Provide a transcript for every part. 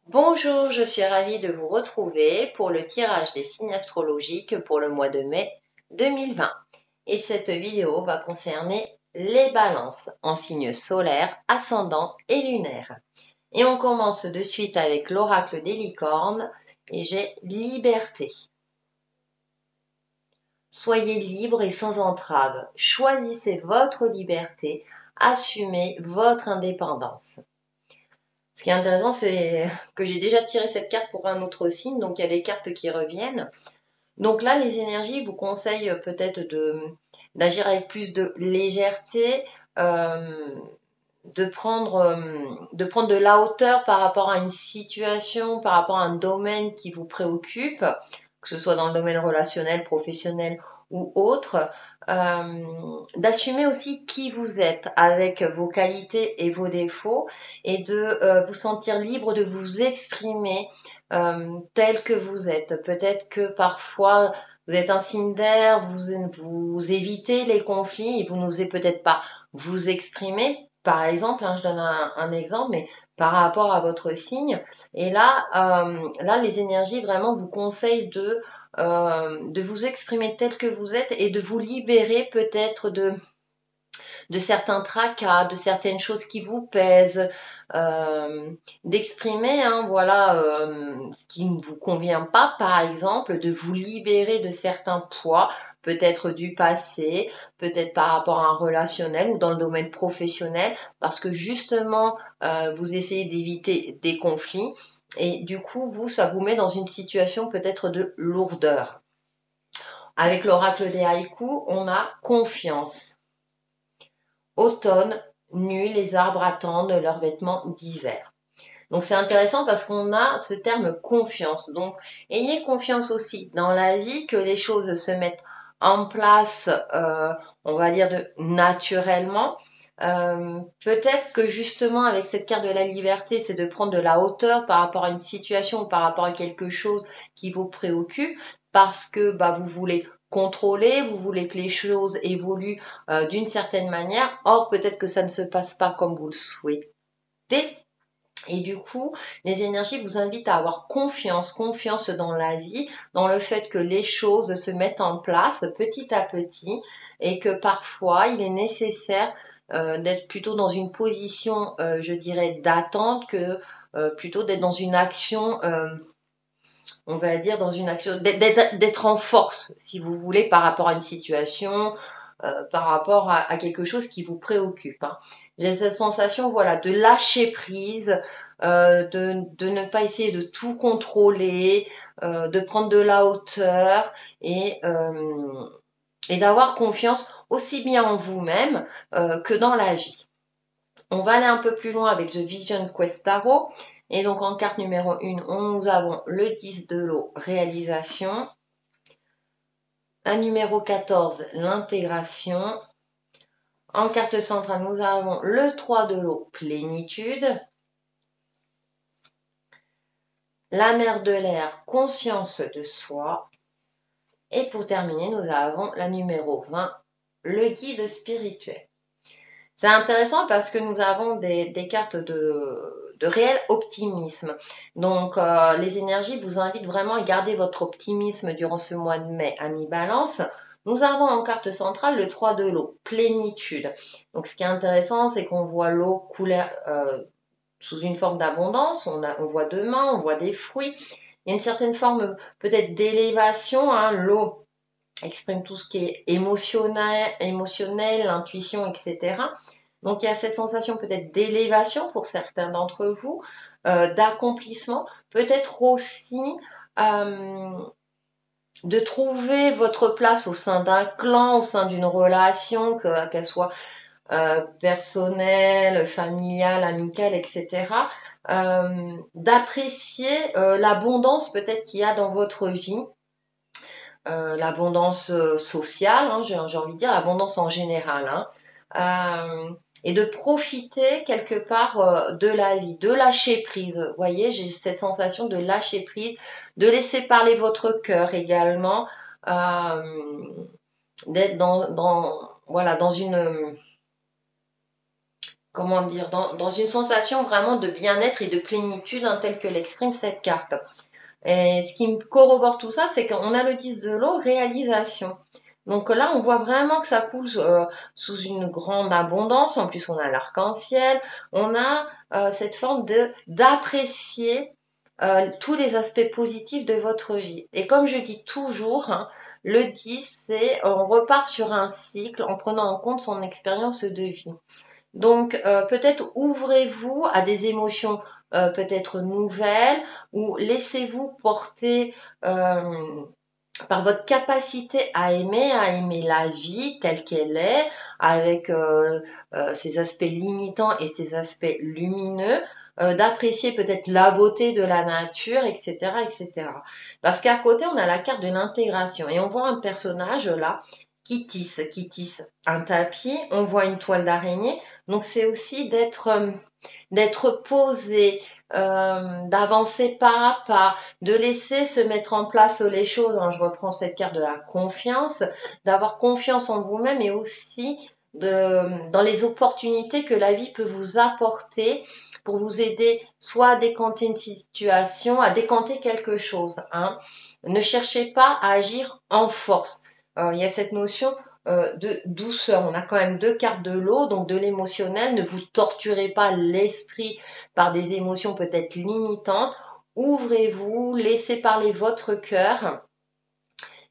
Bonjour, je suis ravie de vous retrouver pour le tirage des signes astrologiques pour le mois de mai 2020. Et cette vidéo va concerner les balances en signes solaires, ascendants et lunaires. Et on commence de suite avec l'oracle des licornes et j'ai liberté. Soyez libre et sans entrave. Choisissez votre liberté. Assumez votre indépendance. Ce qui est intéressant, c'est que j'ai déjà tiré cette carte pour un autre signe, donc il y a des cartes qui reviennent. Donc là, les énergies vous conseillent peut-être d'agir avec plus de légèreté, euh, de prendre de la hauteur par rapport à une situation, par rapport à un domaine qui vous préoccupe, que ce soit dans le domaine relationnel, professionnel ou autre, d'assumer aussi qui vous êtes avec vos qualités et vos défauts et de vous sentir libre de vous exprimer tel que vous êtes. Peut-être que parfois vous êtes un signe d'air, vous évitez les conflits et vous n'osez peut-être pas vous exprimer. Par exemple, je donne un exemple, mais par rapport à votre signe. Et là, les énergies vraiment vous conseillent de vous exprimer tel que vous êtes et de vous libérer peut-être de certains tracas, de certaines choses qui vous pèsent, d'exprimer voilà, ce qui ne vous convient pas, par exemple, de vous libérer de certains poids, peut-être du passé, peut-être par rapport à un relationnel ou dans le domaine professionnel, parce que justement, vous essayez d'éviter des conflits et du coup, ça vous met dans une situation peut-être de lourdeur. Avec l'oracle des haïkus, on a confiance. Automne, nuit, les arbres attendent leurs vêtements d'hiver. Donc c'est intéressant parce qu'on a ce terme confiance. Donc ayez confiance aussi dans la vie que les choses se mettent en place, on va dire naturellement. Peut-être que justement avec cette carte de la liberté, c'est de prendre de la hauteur par rapport à une situation ou par rapport à quelque chose qui vous préoccupe parce que vous voulez contrôler, vous voulez que les choses évoluent d'une certaine manière. Or, peut-être que ça ne se passe pas comme vous le souhaitez. Et du coup, les énergies vous invitent à avoir confiance dans la vie, dans le fait que les choses se mettent en place petit à petit et que parfois il est nécessaire d'être plutôt dans une position, je dirais, d'attente que plutôt d'être dans une action, on va dire, dans une action, d'être en force, si vous voulez, par rapport à une situation, par rapport à quelque chose qui vous préoccupe. J'ai cette sensation, voilà, de lâcher prise, de ne pas essayer de tout contrôler, de prendre de la hauteur et d'avoir confiance aussi bien en vous-même que dans la vie. On va aller un peu plus loin avec The Vision Quest Tarot. Et donc en carte numéro 1, nous avons le 10 de l'eau, réalisation. Un numéro 14, l'intégration. En carte centrale, nous avons le 3 de l'eau, plénitude. La mer de l'air, conscience de soi. Et pour terminer, nous avons la numéro 20, le guide spirituel. C'est intéressant parce que nous avons des cartes de réel optimisme. Donc, les énergies vous invitent vraiment à garder votre optimisme durant ce mois de mai à mi-balance. Nous avons en carte centrale le 3 de l'eau, plénitude. Donc, ce qui est intéressant, c'est qu'on voit l'eau couler sous une forme d'abondance. On voit de mains, on voit des fruits. Il y a une certaine forme peut-être d'élévation. L'eau exprime tout ce qui est émotionnel, l'intuition, etc. Donc il y a cette sensation peut-être d'élévation pour certains d'entre vous, d'accomplissement, peut-être aussi de trouver votre place au sein d'un clan, au sein d'une relation, qu'elle soit personnelle, familiale, amicale, etc. D'apprécier l'abondance peut-être qu'il y a dans votre vie. L'abondance sociale, j'ai envie de dire, l'abondance en général, et de profiter quelque part de la vie, de lâcher prise. Vous voyez, j'ai cette sensation de lâcher prise, de laisser parler votre cœur également, d'être voilà, dans comment dire, dans une sensation vraiment de bien-être et de plénitude, hein, telle que l'exprime cette carte. Et ce qui me corrobore tout ça, c'est qu'on a le 10 de l'eau, réalisation. Donc là, on voit vraiment que ça coule sous une grande abondance. En plus, on a l'arc-en-ciel. On a cette forme de d'apprécier tous les aspects positifs de votre vie. Et comme je dis toujours, hein, le 10, c'est on repart sur un cycle en prenant en compte son expérience de vie. Donc peut-être ouvrez-vous à des émotions peut-être nouvelles ou laissez-vous porter par votre capacité à aimer la vie telle qu'elle est, avec ses aspects limitants et ses aspects lumineux, d'apprécier peut-être la beauté de la nature, etc., etc. Parce qu'à côté, on a la carte de l'intégration et on voit un personnage là qui tisse un tapis, on voit une toile d'araignée, donc c'est aussi d'être posé, d'avancer pas à pas, de laisser se mettre en place les choses. Hein. Je reprends cette carte de la confiance, d'avoir confiance en vous-même et aussi dans les opportunités que la vie peut vous apporter pour vous aider soit à décanter une situation, à décanter quelque chose. Hein. Ne cherchez pas à agir en force. Il y a cette notion de douceur. On a quand même deux cartes de l'eau, donc de l'émotionnel. Ne vous torturez pas l'esprit par des émotions peut-être limitantes. Ouvrez-vous, laissez parler votre cœur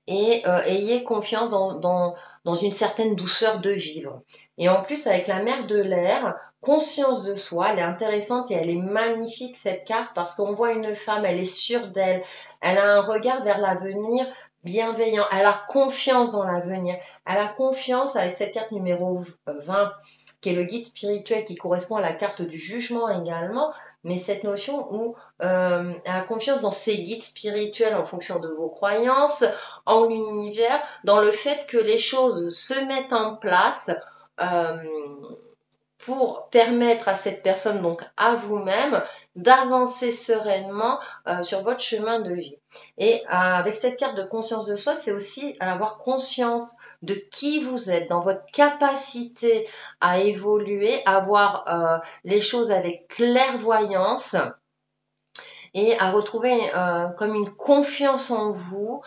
et ayez confiance dans une certaine douceur de vivre. Et en plus, avec la mer de l'air, conscience de soi, elle est intéressante et elle est magnifique cette carte parce qu'on voit une femme, elle est sûre d'elle, elle a un regard vers l'avenir bienveillant, elle a confiance dans l'avenir, elle a confiance avec cette carte numéro 20 qui est le guide spirituel qui correspond à la carte du jugement également, mais cette notion où elle a confiance dans ses guides spirituels en fonction de vos croyances, en l'univers, dans le fait que les choses se mettent en place euh, pour permettre à cette personne, donc à vous-même, d'avancer sereinement sur votre chemin de vie. Et avec cette carte de conscience de soi, c'est aussi avoir conscience de qui vous êtes, dans votre capacité à évoluer, à voir les choses avec clairvoyance et à retrouver comme une confiance en vous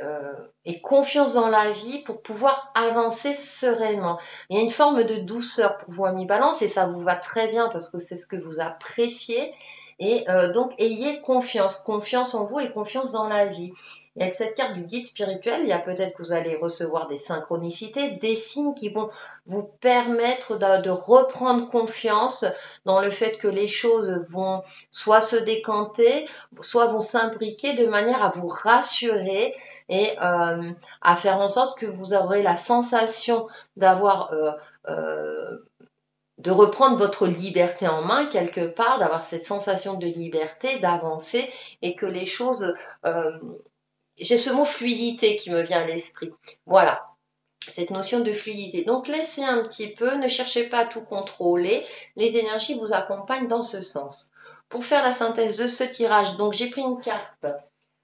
euh, et confiance dans la vie pour pouvoir avancer sereinement. Il y a une forme de douceur pour vous, amis balance, et ça vous va très bien parce que c'est ce que vous appréciez. Et donc, ayez confiance, confiance en vous et confiance dans la vie. Et avec cette carte du guide spirituel, il y a peut-être que vous allez recevoir des synchronicités, des signes qui vont vous permettre de reprendre confiance dans le fait que les choses vont soit se décanter, soit vont s'imbriquer de manière à vous rassurer et à faire en sorte que vous aurez la sensation d'avoir de reprendre votre liberté en main quelque part, d'avoir cette sensation de liberté, d'avancer et que les choses j'ai ce mot fluidité qui me vient à l'esprit. Voilà, cette notion de fluidité. Donc laissez un petit peu, ne cherchez pas à tout contrôler, les énergies vous accompagnent dans ce sens. Pour faire la synthèse de ce tirage, donc j'ai pris une carte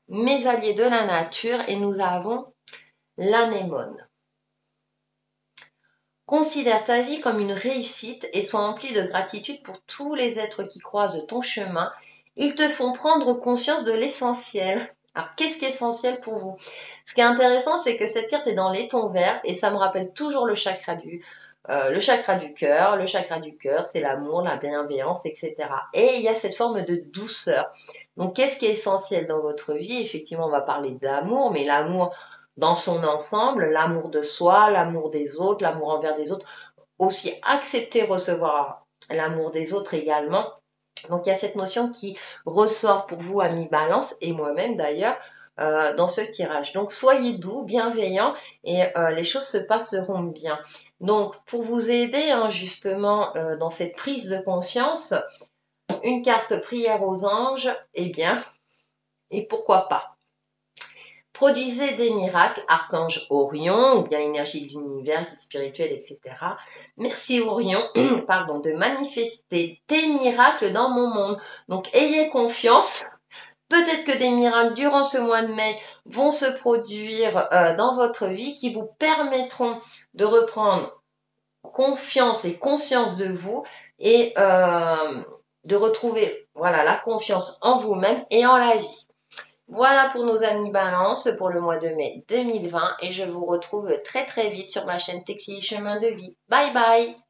mes alliés de la nature et nous avons l'anémone. Considère ta vie comme une réussite et sois empli de gratitude pour tous les êtres qui croisent ton chemin. Ils te font prendre conscience de l'essentiel. Alors, qu'est-ce qui est essentiel pour vous? Ce qui est intéressant, c'est que cette carte est dans laiton vert et ça me rappelle toujours le chakra du cœur. Le chakra du cœur, c'est l'amour, la bienveillance, etc. Et il y a cette forme de douceur. Donc, qu'est-ce qui est essentiel dans votre vie? Effectivement, on va parler d'amour, mais l'amour dans son ensemble, l'amour de soi, l'amour des autres, l'amour envers des autres, aussi accepter recevoir l'amour des autres également. Donc il y a cette notion qui ressort pour vous, amis balance, et moi-même d'ailleurs, dans ce tirage. Donc soyez doux, bienveillants, et les choses se passeront bien. Donc pour vous aider hein, justement dans cette prise de conscience, une carte prière aux anges, eh bien, et pourquoi pas. Produisez des miracles, archange Orion, ou bien énergie de l'univers, guide spirituel, etc. Merci Orion, pardon, de manifester des miracles dans mon monde. Donc ayez confiance. Peut-être que des miracles durant ce mois de mai vont se produire dans votre vie qui vous permettront de reprendre confiance et conscience de vous et de retrouver voilà, la confiance en vous-même et en la vie. Voilà pour nos amis Balance pour le mois de mai 2020 et je vous retrouve très très vite sur ma chaîne Textile Chemin de Vie. Bye bye!